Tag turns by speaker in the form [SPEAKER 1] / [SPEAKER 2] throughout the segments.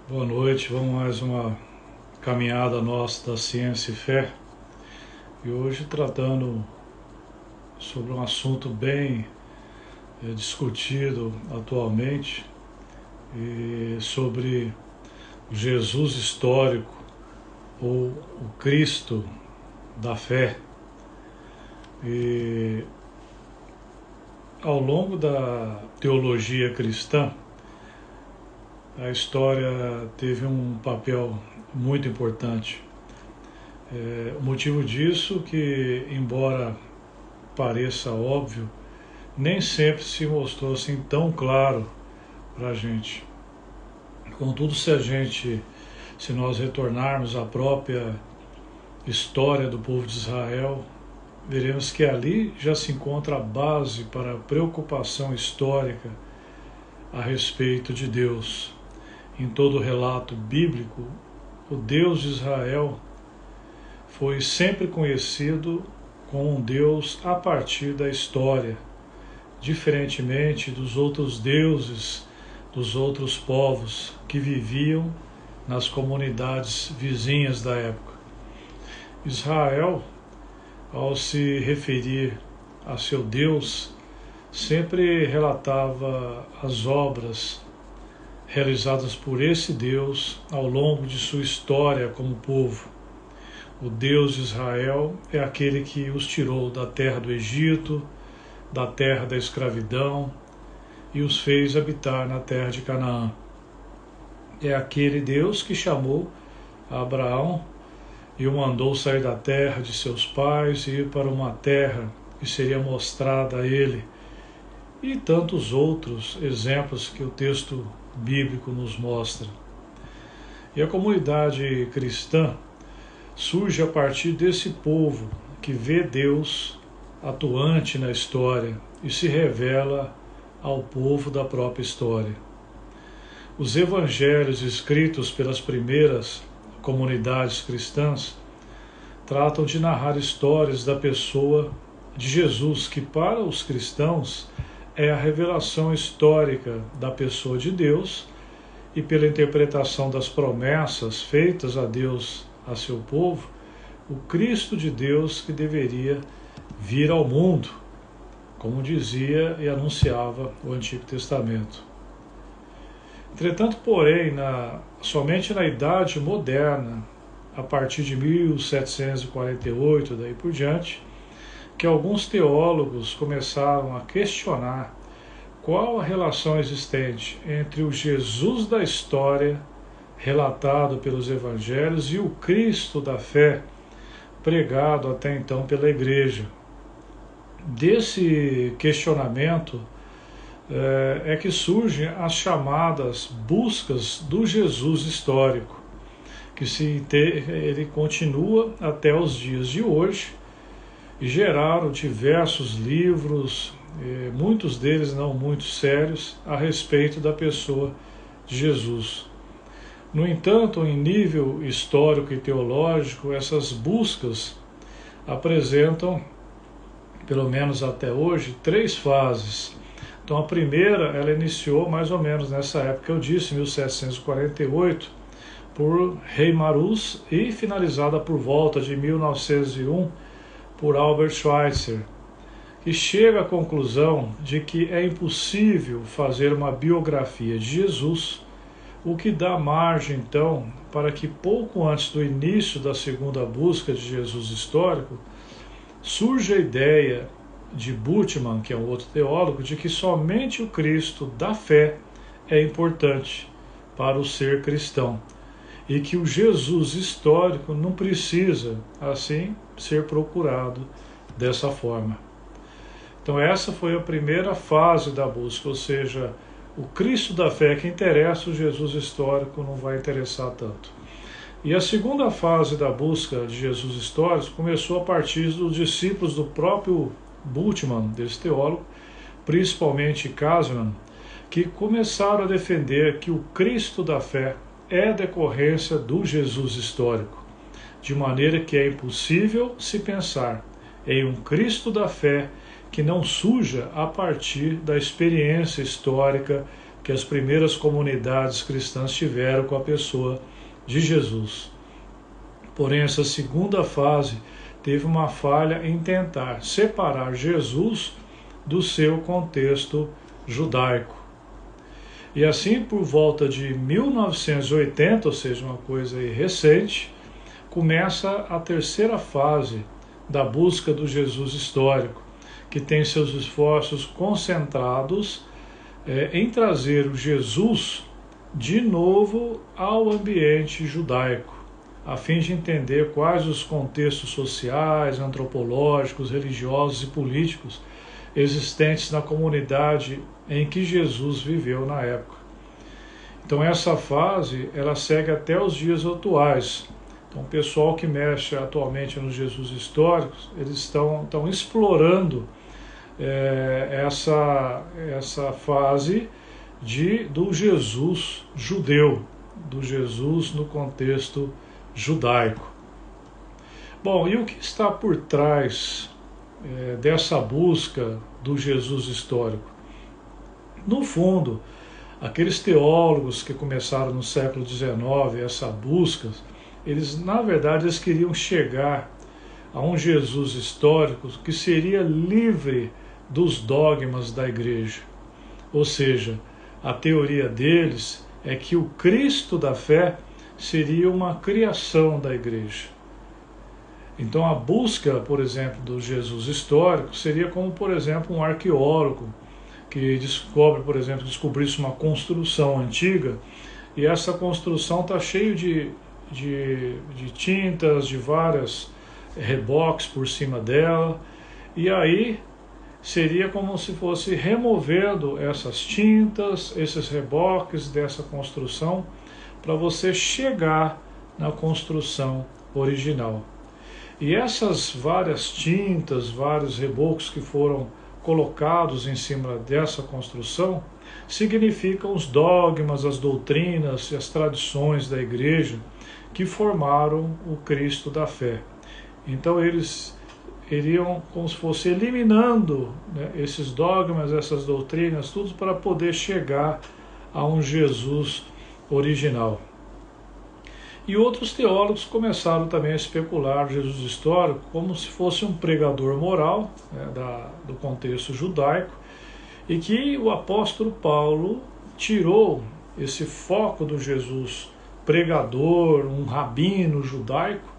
[SPEAKER 1] Boa noite, vamos mais uma caminhada nossa da ciência e fé. E hoje tratando sobre um assunto bem discutido atualmente, e sobre o Jesus histórico ou o Cristo da fé. E ao longo da teologia cristã, a história teve um papel muito importante. O motivo disso que, embora pareça óbvio, nem sempre se mostrou assim tão claro para a gente. Contudo, se nós retornarmos à própria história do povo de Israel, veremos que ali já se encontra a base para a preocupação histórica a respeito de Deus. Em todo o relato bíblico, o Deus de Israel foi sempre conhecido como um Deus a partir da história, diferentemente dos outros deuses dos outros povos que viviam nas comunidades vizinhas da época. Israel, ao se referir a seu Deus, sempre relatava as obras realizadas por esse Deus ao longo de sua história como povo. O Deus de Israel é aquele que os tirou da terra do Egito, da terra da escravidão, e os fez habitar na terra de Canaã. É aquele Deus que chamou Abraão e o mandou sair da terra de seus pais e ir para uma terra que seria mostrada a ele, e tantos outros exemplos que o texto bíblico nos mostra. E a comunidade cristã surge a partir desse povo que vê Deus atuante na história e se revela ao povo da própria história. Os evangelhos escritos pelas primeiras comunidades cristãs tratam de narrar histórias da pessoa de Jesus, que para os cristãos é a revelação histórica da pessoa de Deus, e pela interpretação das promessas feitas a Deus, a seu povo, o Cristo de Deus que deveria vir ao mundo, como dizia e anunciava o Antigo Testamento. Entretanto, porém, somente na Idade Moderna, a partir de 1748, daí por diante, que alguns teólogos começaram a questionar qual a relação existente entre o Jesus da história, relatado pelos evangelhos, e o Cristo da fé, pregado até então pela Igreja. Desse questionamento é que surgem as chamadas buscas do Jesus histórico, que ele continua até os dias de hoje, e geraram diversos livros, muitos deles não muito sérios, a respeito da pessoa de Jesus. No entanto, em nível histórico e teológico, essas buscas apresentam, pelo menos até hoje, 3 fases. Então a primeira, ela iniciou mais ou menos nessa época que eu disse, 1748, por Rei Marus, e finalizada por volta de 1901 por Albert Schweitzer, que chega à conclusão de que é impossível fazer uma biografia de Jesus, o que dá margem, então, para que pouco antes do início da segunda busca de Jesus histórico, surge a ideia de Bultmann, que é um outro teólogo, de que somente o Cristo da fé é importante para o ser cristão, e que o Jesus histórico não precisa, assim, ser procurado dessa forma. Então essa foi a primeira fase da busca, ou seja, o Cristo da fé que interessa, o Jesus histórico não vai interessar tanto. E a segunda fase da busca de Jesus histórico começou a partir dos discípulos do próprio Bultmann, desse teólogo, principalmente Kasman, que começaram a defender que o Cristo da fé é decorrência do Jesus histórico, de maneira que é impossível se pensar em um Cristo da fé que não surja a partir da experiência histórica que as primeiras comunidades cristãs tiveram com a pessoa de Jesus. Porém, essa segunda fase teve uma falha em tentar separar Jesus do seu contexto judaico. E assim, por volta de 1980, ou seja, uma coisa aí recente, começa a terceira fase da busca do Jesus histórico, que tem seus esforços concentrados em trazer o Jesus de novo ao ambiente judaico, a fim de entender quais os contextos sociais, antropológicos, religiosos e políticos existentes na comunidade em que Jesus viveu na época. Então essa fase, ela segue até os dias atuais. Então o pessoal que mexe atualmente nos Jesus históricos, eles estão explorando essa fase do Jesus judeu, do Jesus no contexto judaico. Bom, e o que está por trás dessa busca do Jesus histórico? No fundo, aqueles teólogos que começaram no século XIX, essa busca, na verdade, eles queriam chegar a um Jesus histórico que seria livre dos dogmas da igreja. Ou seja, a teoria deles é que o Cristo da fé seria uma criação da igreja. Então a busca, por exemplo, do Jesus histórico seria como, por exemplo, um arqueólogo que descobre, por exemplo, descobrisse uma construção antiga e essa construção está cheia de tintas, de várias reboques por cima dela, e aí seria como se fosse removendo essas tintas, esses reboques dessa construção, para você chegar na construção original. E essas várias tintas, vários rebocos que foram colocados em cima dessa construção, significam os dogmas, as doutrinas e as tradições da igreja que formaram o Cristo da fé. Então eles iriam como se fosse eliminando, né, esses dogmas, essas doutrinas, tudo para poder chegar a um Jesus original. E outros teólogos começaram também a especular Jesus histórico como se fosse um pregador moral, né, do contexto judaico, e que o apóstolo Paulo tirou esse foco do Jesus pregador, um rabino judaico,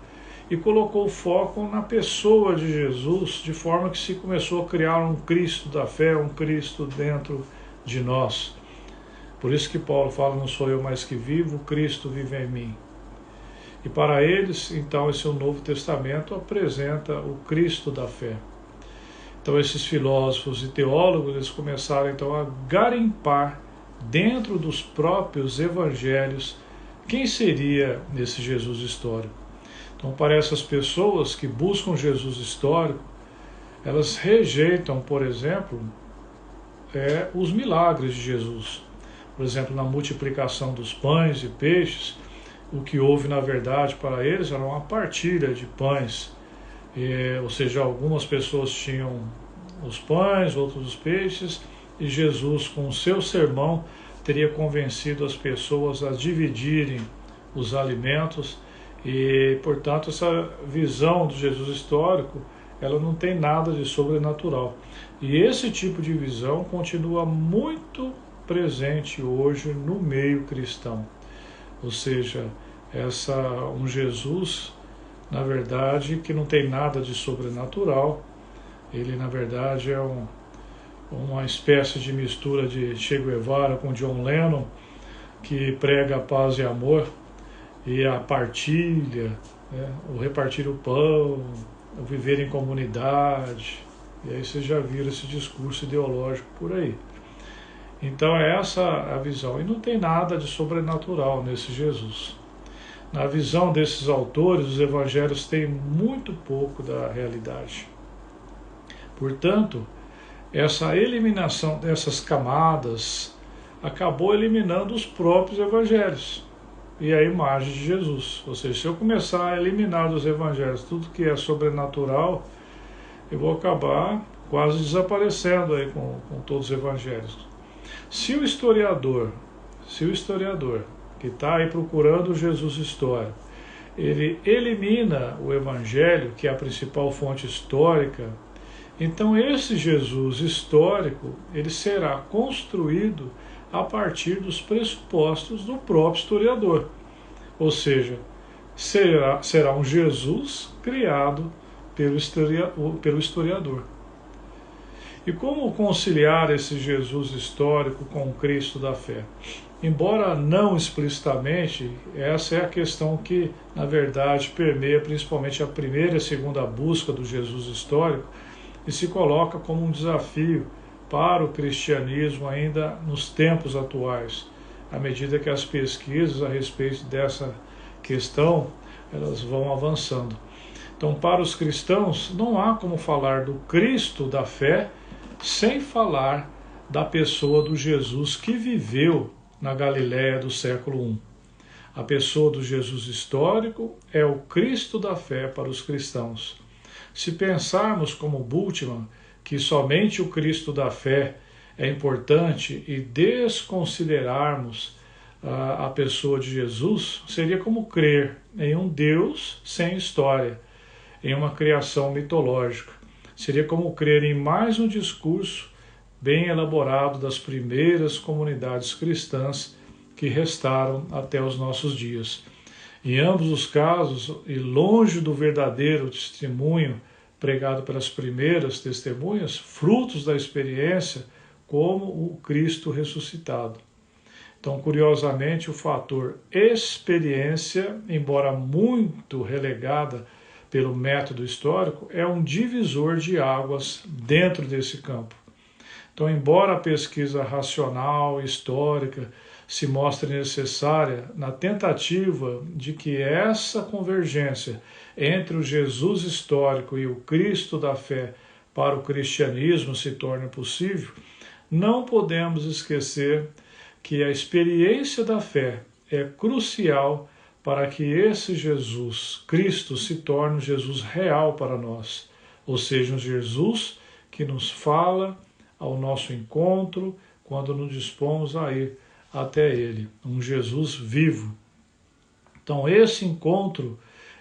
[SPEAKER 1] e colocou o foco na pessoa de Jesus, de forma que se começou a criar um Cristo da fé, um Cristo dentro de nós. Por isso que Paulo fala, não sou eu mais que vivo, Cristo vive em mim. E para eles, então, esse Novo Testamento apresenta o Cristo da fé. Então esses filósofos e teólogos, eles começaram então a garimpar dentro dos próprios evangelhos quem seria esse Jesus histórico. Então, para essas pessoas que buscam Jesus histórico, elas rejeitam, por exemplo, os milagres de Jesus. Por exemplo, na multiplicação dos pães e peixes, o que houve, na verdade, para eles era uma partilha de pães. Ou seja, algumas pessoas tinham os pães, outros os peixes, e Jesus, com o seu sermão, teria convencido as pessoas a dividirem os alimentos. E, portanto, essa visão do Jesus histórico, ela não tem nada de sobrenatural. E esse tipo de visão continua muito presente hoje no meio cristão. Ou seja, um Jesus, na verdade, que não tem nada de sobrenatural. Ele, na verdade, é uma espécie de mistura de Che Guevara com John Lennon, que prega a paz e amor, e a partilha, né, o repartir o pão, o viver em comunidade. E aí vocês já viram esse discurso ideológico por aí. Então é essa a visão. E não tem nada de sobrenatural nesse Jesus. Na visão desses autores, os evangelhos têm muito pouco da realidade. Portanto, essa eliminação dessas camadas acabou eliminando os próprios evangelhos e a imagem de Jesus. Ou seja, se eu começar a eliminar dos evangelhos tudo que é sobrenatural, eu vou acabar quase desaparecendo aí com todos os evangelhos. Se o historiador que está aí procurando Jesus histórico, ele elimina o Evangelho, que é a principal fonte histórica, então esse Jesus histórico, ele será construído a partir dos pressupostos do próprio historiador. Ou seja, será um Jesus criado pelo historiador. E como conciliar esse Jesus histórico com o Cristo da fé? Embora não explicitamente, essa é a questão que, na verdade, permeia principalmente a primeira e a segunda busca do Jesus histórico e se coloca como um desafio para o cristianismo ainda nos tempos atuais, à medida que as pesquisas a respeito dessa questão elas vão avançando. Então, para os cristãos, não há como falar do Cristo da fé sem falar da pessoa do Jesus que viveu na Galiléia do século I. A pessoa do Jesus histórico é o Cristo da fé para os cristãos. Se pensarmos como Bultmann que somente o Cristo da fé é importante e desconsiderarmos a pessoa de Jesus, seria como crer em um Deus sem história, em uma criação mitológica. Seria como crer em mais um discurso bem elaborado das primeiras comunidades cristãs que restaram até os nossos dias. Em ambos os casos, e longe do verdadeiro testemunho pregado pelas primeiras testemunhas, frutos da experiência como o Cristo ressuscitado. Então, curiosamente, o fator experiência, embora muito relegada pelo método histórico, é um divisor de águas dentro desse campo. Então, embora a pesquisa racional, histórica, se mostre necessária na tentativa de que essa convergência entre o Jesus histórico e o Cristo da fé para o cristianismo se torne possível, não podemos esquecer que a experiência da fé é crucial para que esse Jesus, Cristo, se torne um Jesus real para nós, ou seja, um Jesus que nos fala ao nosso encontro quando nos dispomos a ir até Ele, um Jesus vivo. Então esse encontro,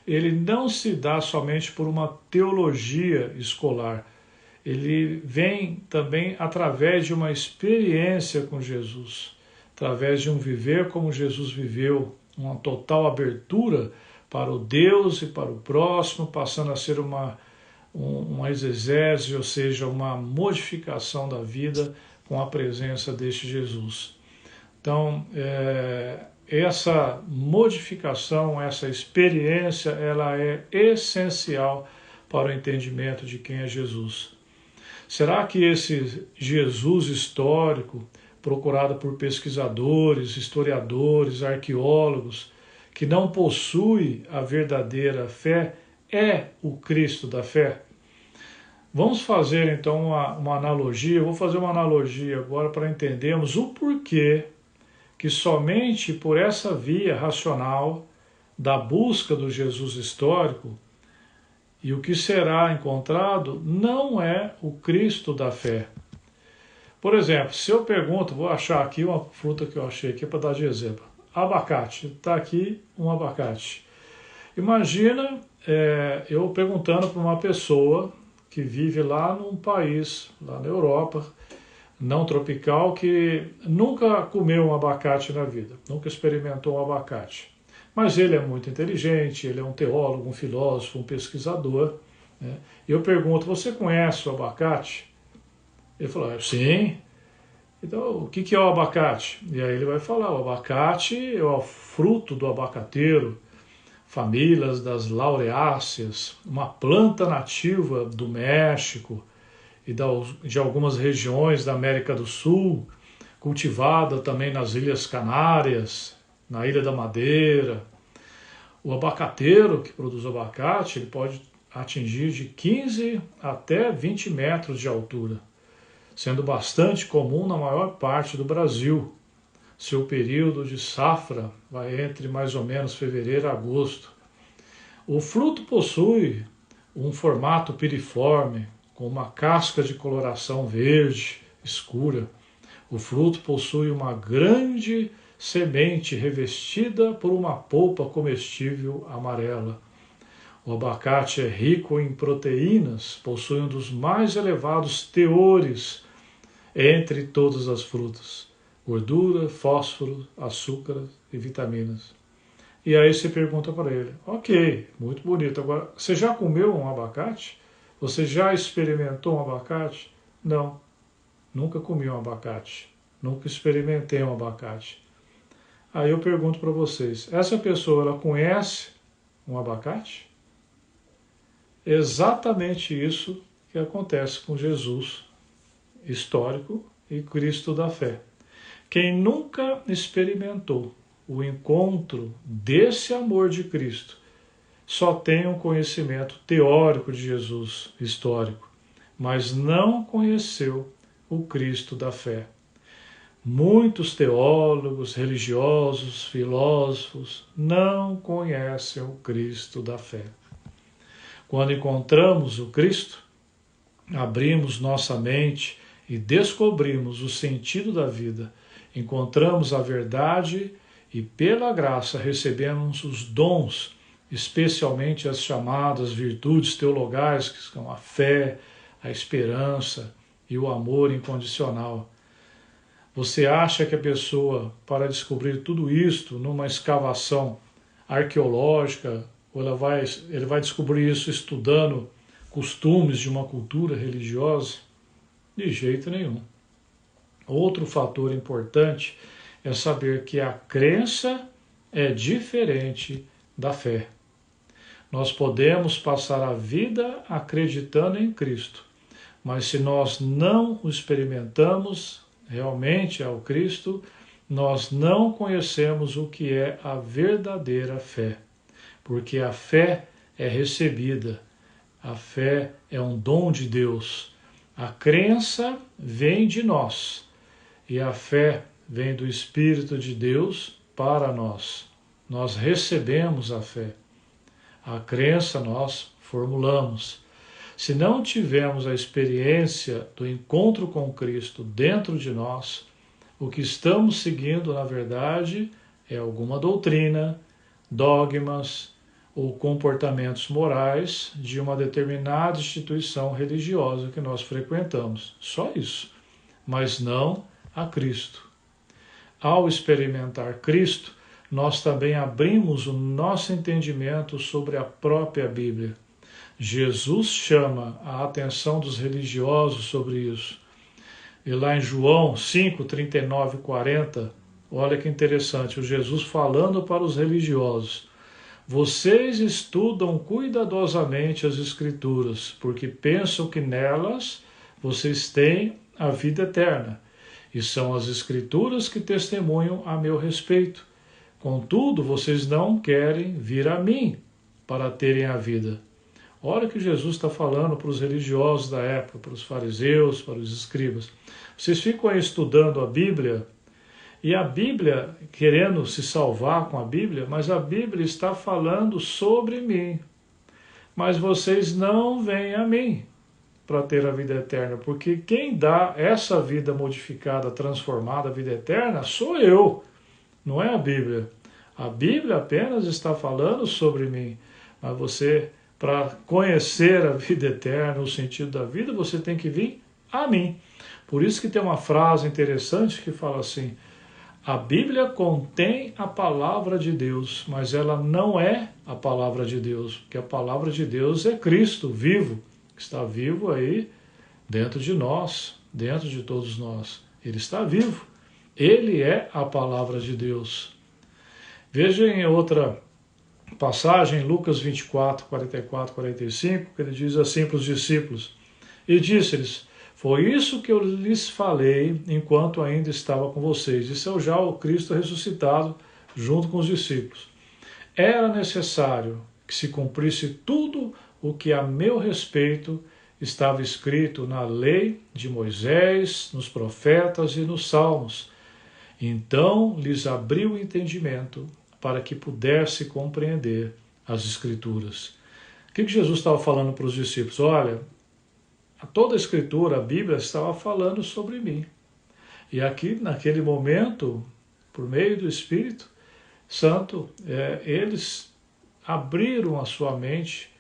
[SPEAKER 1] ele não se dá somente por uma teologia escolar, ele vem também através de uma experiência com Jesus, através de um viver como Jesus viveu, uma total abertura para o Deus e para o próximo, passando a ser uma exegese, ou seja, uma modificação da vida com a presença deste Jesus. Então, essa modificação, essa experiência, ela é essencial para o entendimento de quem é Jesus. Será que esse Jesus histórico, procurado por pesquisadores, historiadores, arqueólogos, que não possui a verdadeira fé, é o Cristo da fé? Vamos fazer então uma analogia, eu vou fazer uma analogia agora para entendermos o porquê que somente por essa via racional da busca do Jesus histórico e o que será encontrado não é o Cristo da fé. Por exemplo, se eu pergunto, vou achar aqui uma fruta que eu achei aqui para dar de exemplo. Abacate, está aqui um abacate. Imagina eu perguntando para uma pessoa que vive lá num país, lá na Europa, não tropical, que nunca comeu um abacate na vida, nunca experimentou um abacate. Mas ele é muito inteligente, ele é um teólogo, um filósofo, um pesquisador, né? E eu pergunto, você conhece o abacate? Ele falou, sim. Então, o que é o abacate? E aí ele vai falar, o abacate é o fruto do abacateiro, famílias das laureáceas, uma planta nativa do México e de algumas regiões da América do Sul, cultivada também nas Ilhas Canárias, na Ilha da Madeira. O abacateiro que produz abacate, ele pode atingir de 15 até 20 metros de altura, sendo bastante comum na maior parte do Brasil. Seu período de safra vai entre mais ou menos fevereiro a agosto. O fruto possui um formato piriforme, com uma casca de coloração verde escura. O fruto possui uma grande semente revestida por uma polpa comestível amarela. O abacate é rico em proteínas, possui um dos mais elevados teores entre todas as frutas: gordura, fósforo, açúcar e vitaminas. E aí você pergunta para ele: ok, muito bonito, agora você já comeu um abacate? Você já experimentou um abacate? Não, nunca comi um abacate, nunca experimentei um abacate. Aí eu pergunto para vocês: essa pessoa ela conhece um abacate? Exatamente isso que acontece com Jesus histórico e Cristo da fé. Quem nunca experimentou o encontro desse amor de Cristo só tem um conhecimento teórico de Jesus histórico, mas não conheceu o Cristo da fé. Muitos teólogos, religiosos, filósofos não conhecem o Cristo da fé. Quando encontramos o Cristo, abrimos nossa mente e descobrimos o sentido da vida, encontramos a verdade e, pela graça, recebemos os dons, especialmente as chamadas virtudes teologais, que são a fé, a esperança e o amor incondicional. Você acha que a pessoa, para descobrir tudo isto numa escavação arqueológica, ou ele vai descobrir isso estudando costumes de uma cultura religiosa? De jeito nenhum. Outro fator importante é saber que a crença é diferente da fé. Nós podemos passar a vida acreditando em Cristo, mas se nós não o experimentamos realmente ao Cristo, nós não conhecemos o que é a verdadeira fé, porque a fé é recebida, a fé é um dom de Deus. A crença vem de nós e a fé vem do Espírito de Deus para nós. Nós recebemos a fé. A crença nós formulamos. Se não tivermos a experiência do encontro com Cristo dentro de nós, o que estamos seguindo, na verdade, é alguma doutrina, dogmas ou comportamentos morais de uma determinada instituição religiosa que nós frequentamos. Só isso, mas não a Cristo. Ao experimentar Cristo, nós também abrimos o nosso entendimento sobre a própria Bíblia. Jesus chama a atenção dos religiosos sobre isso. E lá em João 5, 39 e 40, olha que interessante, o Jesus falando para os religiosos: vocês estudam cuidadosamente as Escrituras, porque pensam que nelas vocês têm a vida eterna, e são as Escrituras que testemunham a meu respeito. Contudo, vocês não querem vir a mim para terem a vida. Olha o que Jesus está falando para os religiosos da época, para os fariseus, para os escribas. Vocês ficam aí estudando a Bíblia, e a Bíblia, querendo se salvar com a Bíblia, mas a Bíblia está falando sobre mim. Mas vocês não vêm a mim para ter a vida eterna, porque quem dá essa vida modificada, transformada, a vida eterna, sou eu, não é a Bíblia. A Bíblia apenas está falando sobre mim, mas você, para conhecer a vida eterna, o sentido da vida, você tem que vir a mim. Por isso que tem uma frase interessante que fala assim: a Bíblia contém a palavra de Deus, mas ela não é a palavra de Deus, porque a palavra de Deus é Cristo vivo, que está vivo aí dentro de nós, dentro de todos nós. Ele está vivo. Ele é a palavra de Deus. Veja em outra passagem, Lucas 24, 44, 45, que ele diz assim para os discípulos: e disse-lhes: foi isso que eu lhes falei enquanto ainda estava com vocês. Isso é já o Cristo ressuscitado junto com os discípulos. Era necessário que se cumprisse tudo o que a meu respeito estava escrito na lei de Moisés, nos profetas e nos salmos. Então lhes abriu o entendimento para que pudesse compreender as Escrituras. O que Jesus estava falando para os discípulos? Olha, toda a Escritura, a Bíblia, estava falando sobre mim. E aqui, naquele momento, por meio do Espírito Santo, eles abriram a sua mente,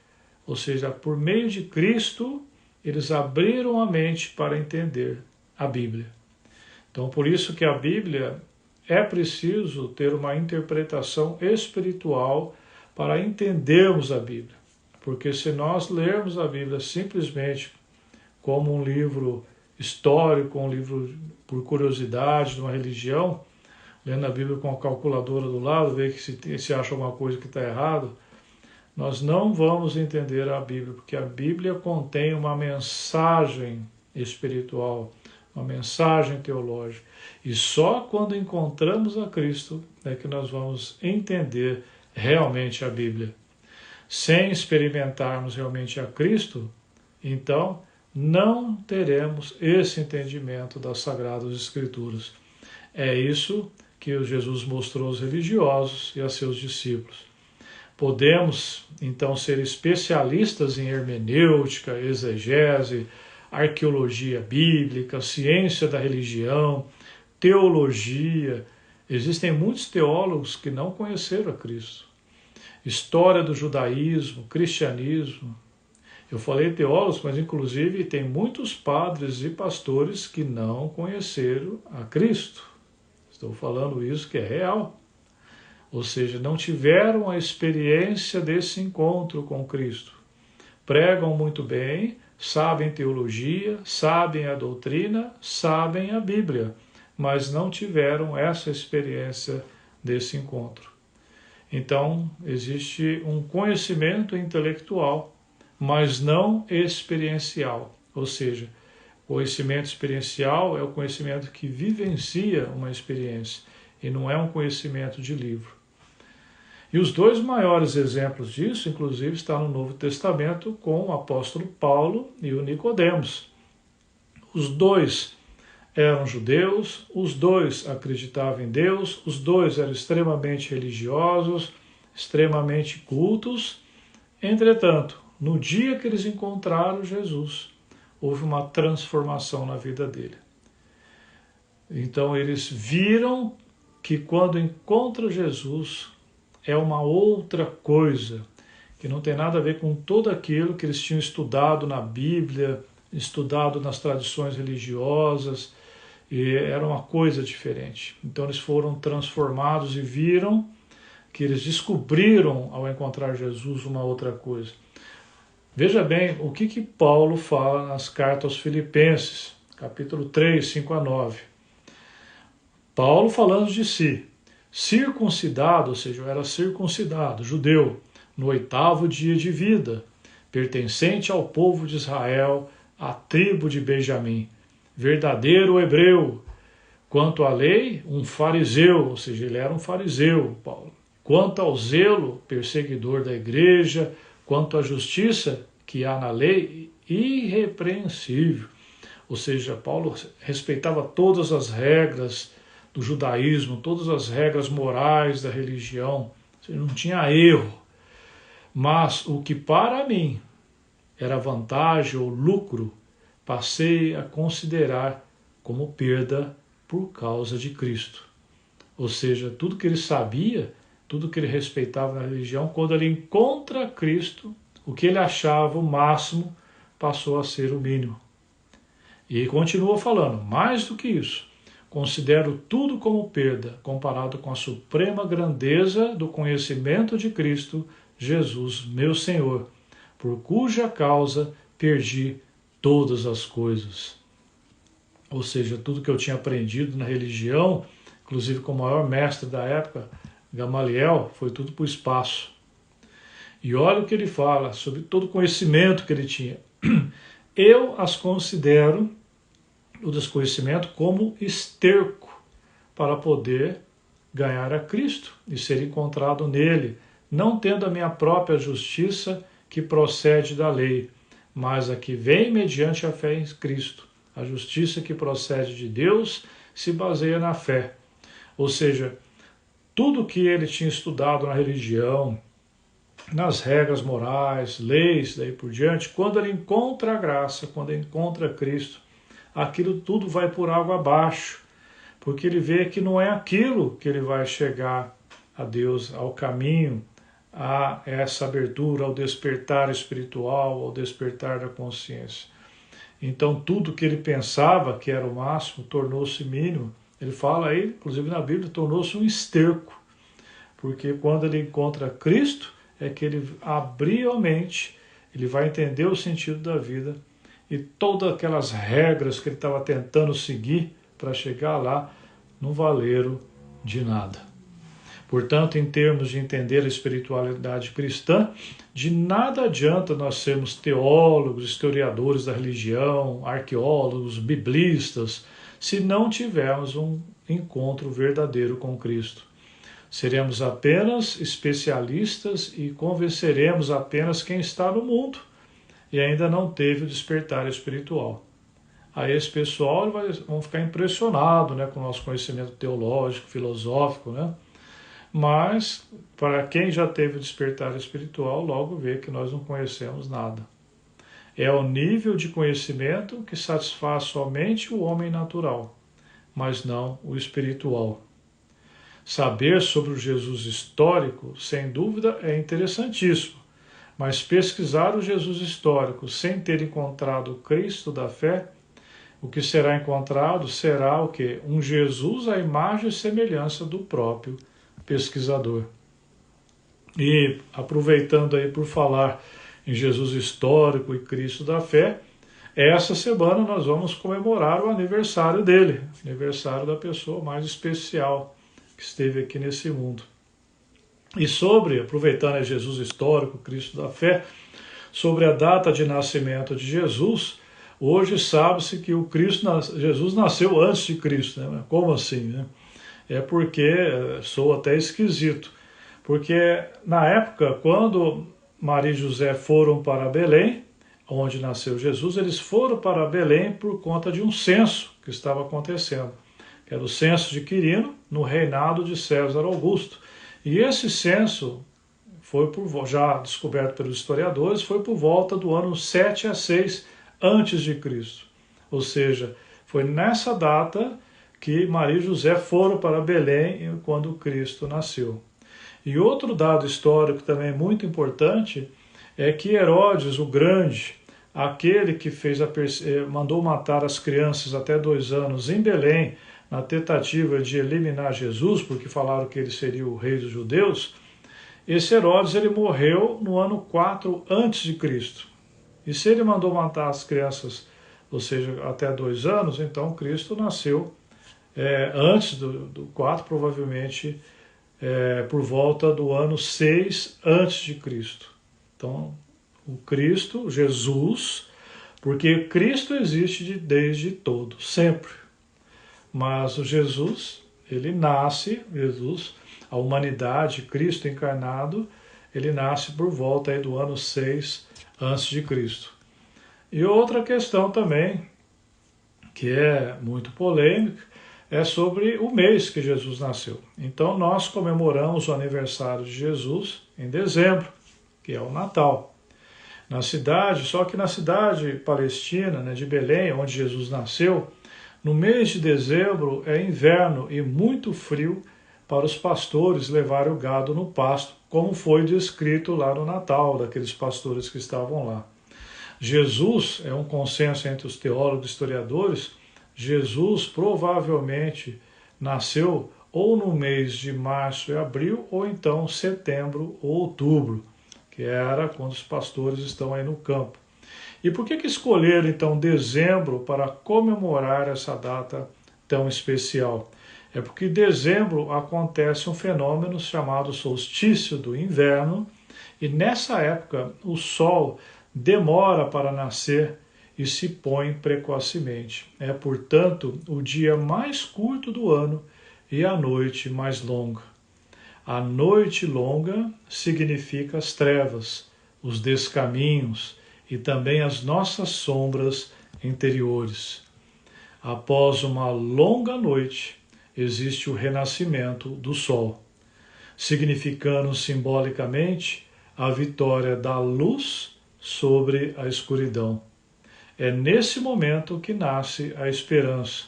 [SPEAKER 1] ou seja, por meio de Cristo, eles abriram a mente para entender a Bíblia. Então, por isso que a Bíblia é preciso ter uma interpretação espiritual para entendermos a Bíblia. Porque se nós lermos a Bíblia simplesmente como um livro histórico, um livro por curiosidade de uma religião, lendo a Bíblia com a calculadora do lado, ver que se acha alguma coisa que está errado, nós não vamos entender a Bíblia, porque a Bíblia contém uma mensagem espiritual, uma mensagem teológica. E só quando encontramos a Cristo é que nós vamos entender realmente a Bíblia. Sem experimentarmos realmente a Cristo, então não teremos esse entendimento das Sagradas Escrituras. É isso que Jesus mostrou aos religiosos e a seus discípulos. Podemos, então, ser especialistas em hermenêutica, exegese, arqueologia bíblica, ciência da religião, teologia. Existem muitos teólogos que não conheceram a Cristo. História do judaísmo, cristianismo. Eu falei teólogos, mas inclusive tem muitos padres e pastores que não conheceram a Cristo. Estou falando isso que é real. Ou seja, não tiveram a experiência desse encontro com Cristo. Pregam muito bem, sabem teologia, sabem a doutrina, sabem a Bíblia, mas não tiveram essa experiência desse encontro. Então, existe um conhecimento intelectual, mas não experiencial. Ou seja, conhecimento experiencial é o conhecimento que vivencia uma experiência e não é um conhecimento de livro. E os dois maiores exemplos disso, inclusive, estão no Novo Testamento com o apóstolo Paulo e o Nicodemos. Os dois eram judeus, os dois acreditavam em Deus, os dois eram extremamente religiosos, extremamente cultos. Entretanto, no dia que eles encontraram Jesus, houve uma transformação na vida dele. Então eles viram que quando encontram Jesus é uma outra coisa, que não tem nada a ver com tudo aquilo que eles tinham estudado na Bíblia, estudado nas tradições religiosas, e era uma coisa diferente. Então eles foram transformados e viram que eles descobriram ao encontrar Jesus uma outra coisa. Veja bem o que Paulo fala nas cartas aos Filipenses, capítulo 3, 5 a 9. Paulo falando de si, circuncidado, ou seja, eu era circuncidado, judeu, no 8º dia de vida, pertencente ao povo de Israel, à tribo de Benjamim, verdadeiro hebreu, quanto à lei, um fariseu, ou seja, ele era um fariseu, Paulo. Quanto ao zelo, perseguidor da igreja, quanto à justiça que há na lei, irrepreensível. Ou seja, Paulo respeitava todas as regras do judaísmo, todas as regras morais da religião, ou seja, não tinha erro. Mas o que para mim era vantagem ou lucro, passei a considerar como perda por causa de Cristo. Ou seja, tudo que ele sabia, tudo que ele respeitava na religião, quando ele encontra Cristo, o que ele achava o máximo passou a ser o mínimo. E continua falando, mais do que isso, considero tudo como perda, comparado com a suprema grandeza do conhecimento de Cristo, Jesus, meu Senhor, por cuja causa perdi todas as coisas. Ou seja, tudo que eu tinha aprendido na religião, inclusive com o maior mestre da época, Gamaliel, foi tudo para o espaço. E olha o que ele fala sobre todo o conhecimento que ele tinha. Eu as considero, o desconhecimento, como esterco para poder ganhar a Cristo e ser encontrado nele, não tendo a minha própria justiça que procede da lei, mas a que vem mediante a fé em Cristo. A justiça que procede de Deus se baseia na fé. Ou seja, tudo que ele tinha estudado na religião, nas regras morais, leis, daí por diante, quando ele encontra a graça, quando ele encontra Cristo, aquilo tudo vai por água abaixo, porque ele vê que não é aquilo que ele vai chegar a Deus, ao caminho, a essa abertura, ao despertar espiritual, ao despertar da consciência. Então tudo que ele pensava que era o máximo tornou-se mínimo. Ele fala aí, inclusive na Bíblia, tornou-se um esterco, porque quando ele encontra Cristo, é que ele abriu a mente, ele vai entender o sentido da vida, e todas aquelas regras que ele estava tentando seguir para chegar lá não valeram de nada. Portanto, em termos de entender a espiritualidade cristã, de nada adianta nós sermos teólogos, historiadores da religião, arqueólogos, biblistas, se não tivermos um encontro verdadeiro com Cristo. Seremos apenas especialistas e convenceremos apenas quem está no mundo e ainda não teve o despertar espiritual. Aí esse pessoal vão ficar impressionado, né, com o nosso conhecimento teológico, filosófico, né? Mas, para quem já teve o despertar espiritual, logo vê que nós não conhecemos nada. É o nível de conhecimento que satisfaz somente o homem natural, mas não o espiritual. Saber sobre o Jesus histórico, sem dúvida, é interessantíssimo, mas pesquisar o Jesus histórico sem ter encontrado o Cristo da fé, o que será encontrado será o quê? Um Jesus à imagem e semelhança do próprio pesquisador. E aproveitando aí por falar em Jesus histórico e Cristo da fé, essa semana nós vamos comemorar o aniversário dele, aniversário da pessoa mais especial que esteve aqui nesse mundo. E aproveitando Jesus histórico, Cristo da fé, sobre a data de nascimento de Jesus, hoje sabe-se que Jesus nasceu antes de Cristo, né? Como assim, né? É porque, sou até esquisito, porque na época, quando Maria e José foram para Belém, onde nasceu Jesus, eles foram para Belém por conta de um censo que estava acontecendo, que era o censo de Quirino, no reinado de César Augusto. E esse censo foi já descoberto pelos historiadores, foi por volta do ano 7 a 6 antes de Cristo. Ou seja, foi nessa data que Maria e José foram para Belém quando Cristo nasceu. E outro dado histórico também muito importante é que Herodes o Grande, aquele que mandou matar as crianças até 2 anos em Belém, na tentativa de eliminar Jesus, porque falaram que ele seria o rei dos judeus, esse Herodes ele morreu no ano 4 antes de Cristo. E se ele mandou matar as crianças, ou seja, até 2 anos, então Cristo nasceu antes do 4, provavelmente por volta do ano 6 antes de Cristo. Então, o Cristo, Jesus, porque Cristo existe desde todo, sempre. Mas o Jesus, ele nasce, a humanidade, Cristo encarnado, ele nasce por volta aí do ano 6 antes de Cristo. E outra questão também, que é muito polêmica, é sobre o mês que Jesus nasceu. Então nós comemoramos o aniversário de Jesus em dezembro, que é o Natal. Só que na cidade palestina, né, de Belém, onde Jesus nasceu, no mês de dezembro é inverno e muito frio para os pastores levarem o gado no pasto, como foi descrito lá no Natal, daqueles pastores que estavam lá. Jesus, é um consenso entre os teólogos e historiadores, Jesus provavelmente nasceu ou no mês de março e abril, ou então setembro ou outubro, que era quando os pastores estão aí no campo. E por que escolheram então dezembro para comemorar essa data tão especial? É porque em dezembro acontece um fenômeno chamado solstício do inverno, e nessa época o sol demora para nascer e se põe precocemente. É, portanto, o dia mais curto do ano e a noite mais longa. A noite longa significa as trevas, os descaminhos e também as nossas sombras interiores. Após uma longa noite, existe o renascimento do sol, significando simbolicamente a vitória da luz sobre a escuridão. É nesse momento que nasce a esperança,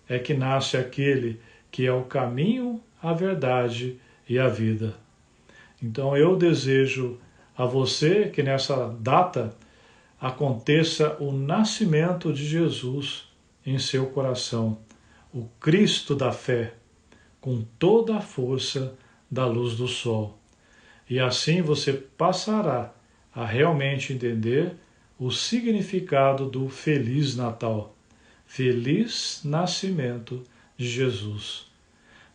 [SPEAKER 1] é que nasce aquele que é o caminho, a verdade e a vida. Então eu desejo a você que nessa data aconteça o nascimento de Jesus em seu coração, o Cristo da fé, com toda a força da luz do sol. E assim você passará a realmente entender o significado do Feliz Natal. Feliz nascimento de Jesus.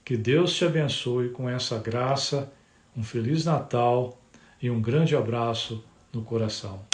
[SPEAKER 1] Que Deus te abençoe com essa graça, um Feliz Natal e um grande abraço no coração.